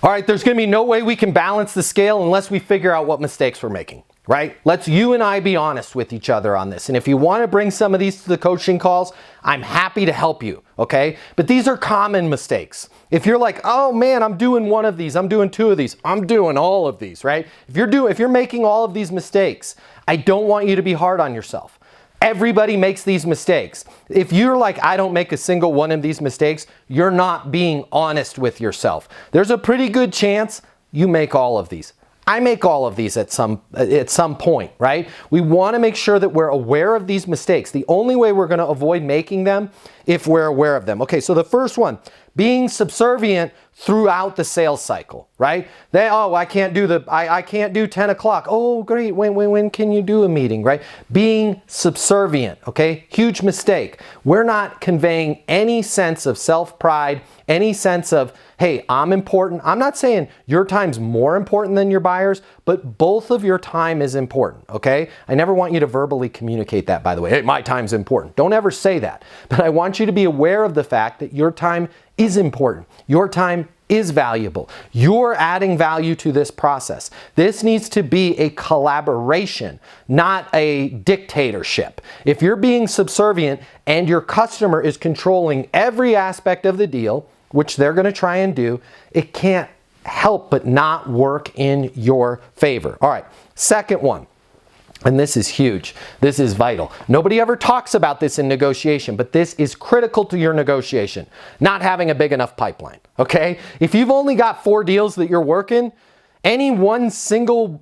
All right, there's going to be no way we can balance the scale unless we figure out what mistakes we're making, right? Let's you and I be honest with each other on this. And if you want to bring some of these to the coaching calls, I'm happy to help you, okay? But these are common mistakes. If you're like, oh man, I'm doing one of these, I'm doing two of these, I'm doing all of these, right? If you're making all of these mistakes, I don't want you to be hard on yourself. Everybody makes these mistakes. If you're like, I don't make a single one of these mistakes, you're not being honest with yourself. There's a pretty good chance you make all of these. I make all of these at some point, right? We want to make sure that we're aware of these mistakes. The only way we're going to avoid making them if we're aware of them. Okay, so the first one, being subservient throughout the sales cycle, right? I can't do 10 o'clock. Oh, great. When can you do a meeting, right? Being subservient, okay? Huge mistake. We're not conveying any sense of self-pride, any sense of, hey, I'm important. I'm not saying your time's more important than your buyers, but both of your time is important, okay? I never want you to verbally communicate that, by the way. Hey, my time's important. Don't ever say that. But I want you to be aware of the fact that your time is important. Your time is valuable. You're adding value to this process. This needs to be a collaboration, not a dictatorship. If you're being subservient and your customer is controlling every aspect of the deal, which they're going to try and do, it can't help but not work in your favor. All right, second one. And this is huge. This is vital. Nobody ever talks about this in negotiation, but this is critical to your negotiation. Not having a big enough pipeline, okay? If you've only got 4 deals that you're working, any one single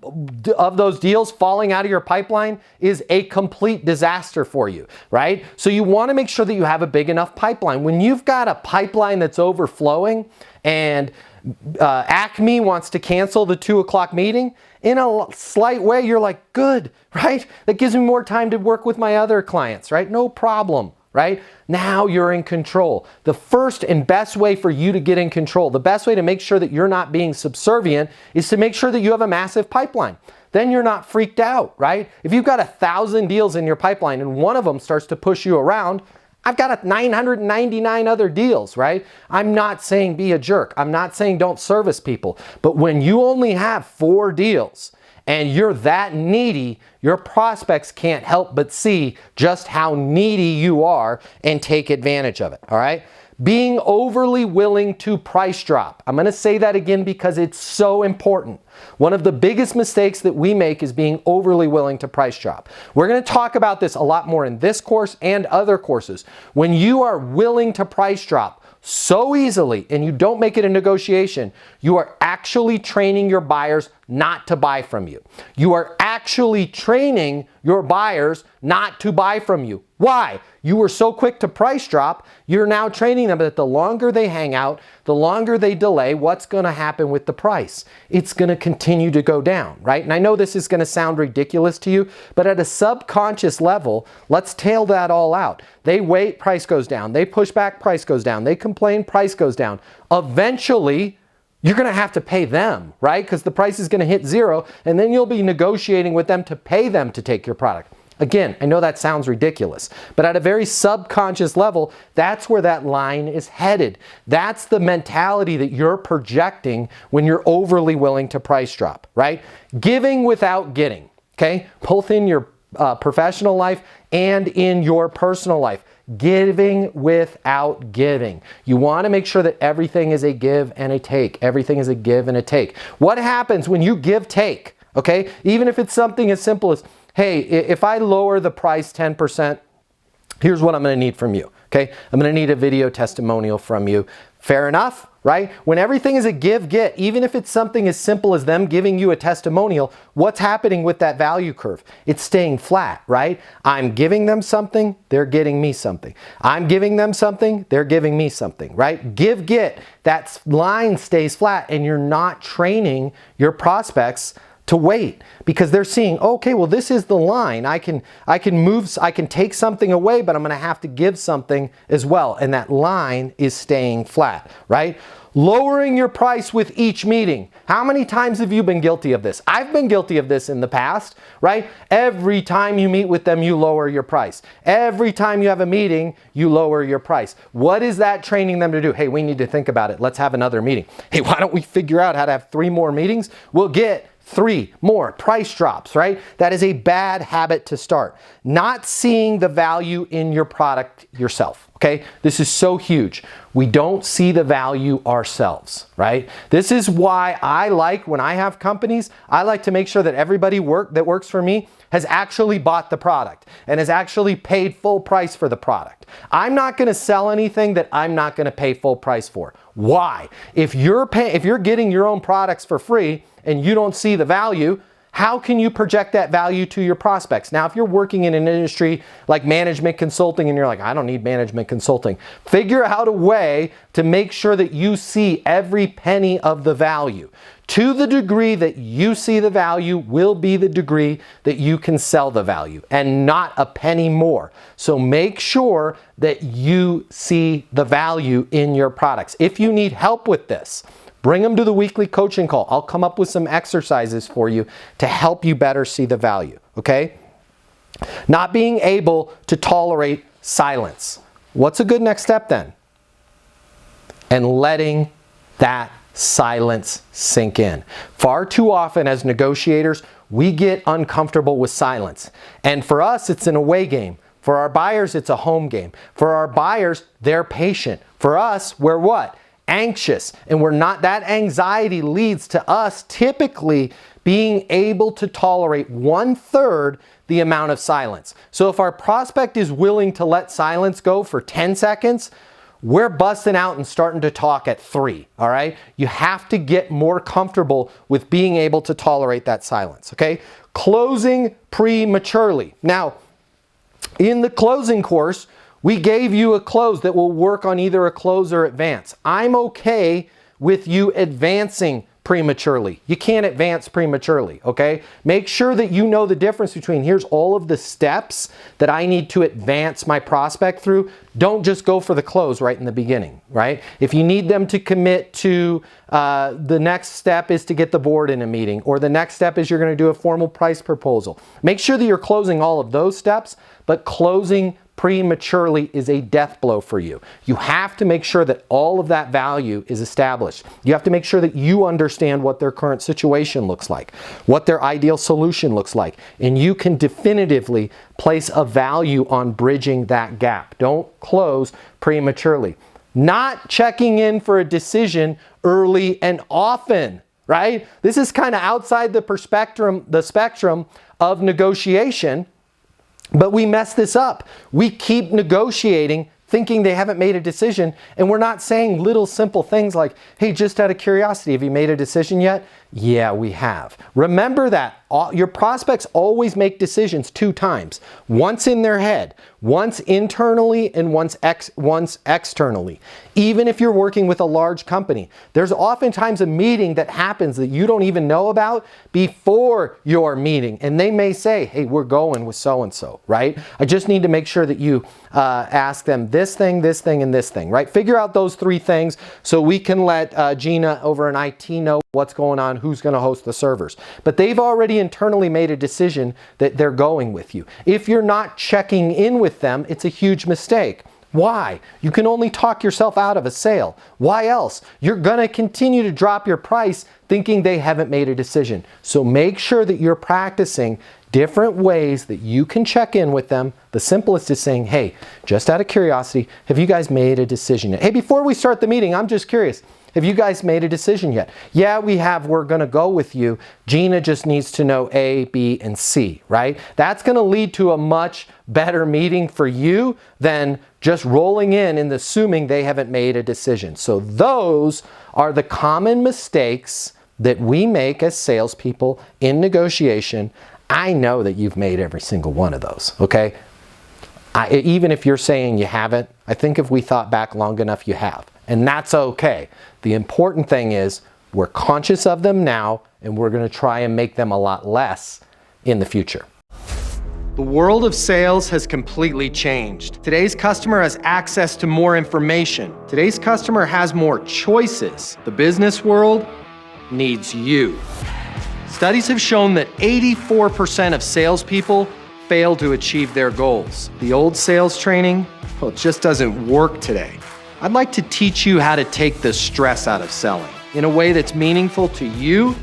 of those deals falling out of your pipeline is a complete disaster for you, right? So you want to make sure that you have a big enough pipeline. When you've got a pipeline that's overflowing and Acme wants to cancel the 2 o'clock meeting, in a slight way, you're like, good, right? That gives me more time to work with my other clients, right? No problem, right? Now you're in control. The first and best way for you to get in control, the best way to make sure that you're not being subservient is to make sure that you have a massive pipeline. Then you're not freaked out, right? If you've got 1,000 deals in your pipeline and one of them starts to push you around, I've got 999 other deals, right? I'm not saying be a jerk. I'm not saying don't service people. But when you only have 4 deals and you're that needy, your prospects can't help but see just how needy you are and take advantage of it, all right? Being overly willing to price drop. I'm going to say that again because it's so important. One of the biggest mistakes that we make is being overly willing to price drop. We're going to talk about this a lot more in this course and other courses. When you are willing to price drop so easily and you don't make it a negotiation, you are actually training your buyers not to buy from you. You are actually training your buyers not to buy from you. Why? You were so quick to price drop, you're now training them that the longer they hang out, the longer they delay, what's going to happen with the price? It's going to continue to go down, right? And I know this is going to sound ridiculous to you, but at a subconscious level, let's tail that all out. They wait, price goes down. They push back, price goes down. They complain, price goes down. Eventually, you're going to have to pay them, right? Because the price is going to hit 0, and then you'll be negotiating with them to pay them to take your product. Again, I know that sounds ridiculous, but at a very subconscious level, that's where that line is headed. That's the mentality that you're projecting when you're overly willing to price drop, right? Giving without getting, okay? Both in your professional life and in your personal life. Giving without giving. You want to make sure that everything is a give and a take. Everything is a give and a take. What happens when you give take, okay? Even if it's something as simple as, hey, if I lower the price 10%, here's what I'm going to need from you, okay? I'm going to need a video testimonial from you. Fair enough, right? When everything is a give-get, even if it's something as simple as them giving you a testimonial, what's happening with that value curve? It's staying flat, right? I'm giving them something, they're getting me something. I'm giving them something, they're giving me something, right? Give-get, that line stays flat and you're not training your prospects to wait because they're seeing, okay, well, this is the line. I can take something away, but I'm going to have to give something as well. And that line is staying flat, right? Lowering your price with each meeting. How many times have you been guilty of this? I've been guilty of this in the past, right? Every time you meet with them, you lower your price. Every time you have a meeting, you lower your price. What is that training them to do? Hey, we need to think about it. Let's have another meeting. Hey, why don't we figure out how to have 3 more meetings? We'll get 3 more price drops, right? That is a bad habit to start. Not seeing the value in your product yourself, okay? This is so huge. We don't see the value ourselves, right? This is why I like, when I have companies, I like to make sure that everybody that works for me has actually bought the product and has actually paid full price for the product. I'm not going to sell anything that I'm not going to pay full price for. Why? If you're getting your own products for free and you don't see the value, how can you project that value to your prospects? Now, if you're working in an industry like management consulting and you're like, I don't need management consulting, figure out a way to make sure that you see every penny of the value. To the degree that you see the value will be the degree that you can sell the value, and not a penny more. So make sure that you see the value in your products. If you need help with this, bring them to the weekly coaching call. I'll come up with some exercises for you to help you better see the value, okay? Not being able to tolerate silence. What's a good next step then? And letting that silence sink in. Far too often as negotiators, we get uncomfortable with silence. And for us, it's an away game. For our buyers, it's a home game. For our buyers, they're patient. For us, we're what? Anxious, and that anxiety leads to us typically being able to tolerate 1/3 the amount of silence. So if our prospect is willing to let silence go for 10 seconds, we're busting out and starting to talk at 3, all right? You have to get more comfortable with being able to tolerate that silence, okay? Closing prematurely. Now, in the closing course, we gave you a close that will work on either a close or advance. I'm okay with you advancing prematurely. You can't advance prematurely, okay? Make sure that you know the difference between here's all of the steps that I need to advance my prospect through. Don't just go for the close right in the beginning, right? If you need them to commit to the next step is to get the board in a meeting, or the next step is you're going to do a formal price proposal. Make sure that you're closing all of those steps, but closing prematurely is a death blow for you. You have to make sure that all of that value is established. You have to make sure that you understand what their current situation looks like, what their ideal solution looks like, and you can definitively place a value on bridging that gap. Don't close prematurely. Not checking in for a decision early and often, right? This is kind of outside the spectrum of negotiation. But we mess this up. We keep negotiating thinking they haven't made a decision, and we're not saying little simple things like, hey, just out of curiosity, have you made a decision yet? Yeah, we have. Remember that your prospects always make decisions 2 times. Once in their head, once internally and once externally. Even if you're working with a large company, there's oftentimes a meeting that happens that you don't even know about before your meeting. And they may say, hey, we're going with so-and-so, right? I just need to make sure that you ask them this thing, and this thing, right? Figure out those 3 things so we can let Gina over in IT know what's going on, who's going to host the servers. But they've already internally made a decision that they're going with you. If you're not checking in with them, it's a huge mistake. Why? You can only talk yourself out of a sale. Why else? You're going to continue to drop your price thinking they haven't made a decision. So make sure that you're practicing different ways that you can check in with them. The simplest is saying, hey, just out of curiosity, have you guys made a decision yet? Hey, before we start the meeting, I'm just curious. Have you guys made a decision yet? Yeah, we have. We're going to go with you. Gina just needs to know A, B, and C, right? That's going to lead to a much better meeting for you than just rolling in and assuming they haven't made a decision. So those are the common mistakes that we make as salespeople in negotiation. I know that you've made every single one of those, okay? Even if you're saying you haven't, I think if we thought back long enough, you have. And that's okay. The important thing is We're conscious of them now, and we're going to try and make them a lot less in the future. The world of sales has completely changed. Today's customer has access to more information. Today's customer has more choices. The business world needs you. Studies have shown that 84% of salespeople fail to achieve their goals. The old sales training, well, it just doesn't work today. I'd like to teach you how to take the stress out of selling in a way that's meaningful to you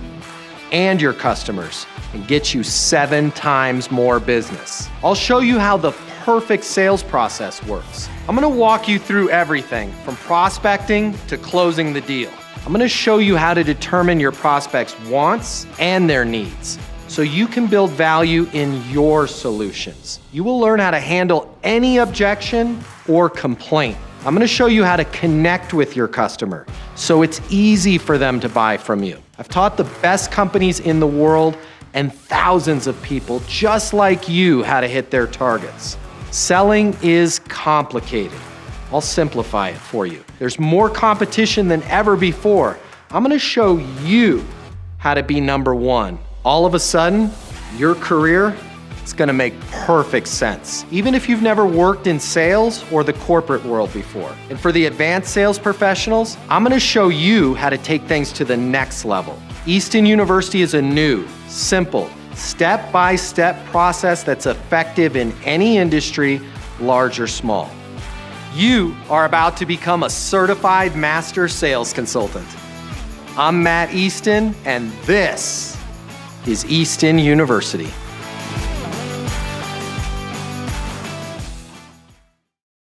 and your customers and get you 7 times more business. I'll show you how the perfect sales process works. I'm gonna walk you through everything from prospecting to closing the deal. I'm gonna show you how to determine your prospects' wants and their needs so you can build value in your solutions. You will learn how to handle any objection or complaint. I'm gonna show you how to connect with your customer so it's easy for them to buy from you. I've taught the best companies in the world and thousands of people just like you how to hit their targets. Selling is complicated. I'll simplify it for you. There's more competition than ever before. I'm gonna show you how to be number one. All of a sudden, your career is gonna make perfect sense, even if you've never worked in sales or the corporate world before. And for the advanced sales professionals, I'm gonna show you how to take things to the next level. Easton University is a new, simple, step-by-step process that's effective in any industry, large or small. You are about to become a certified master sales consultant. I'm Matt Easton, and this is Easton University.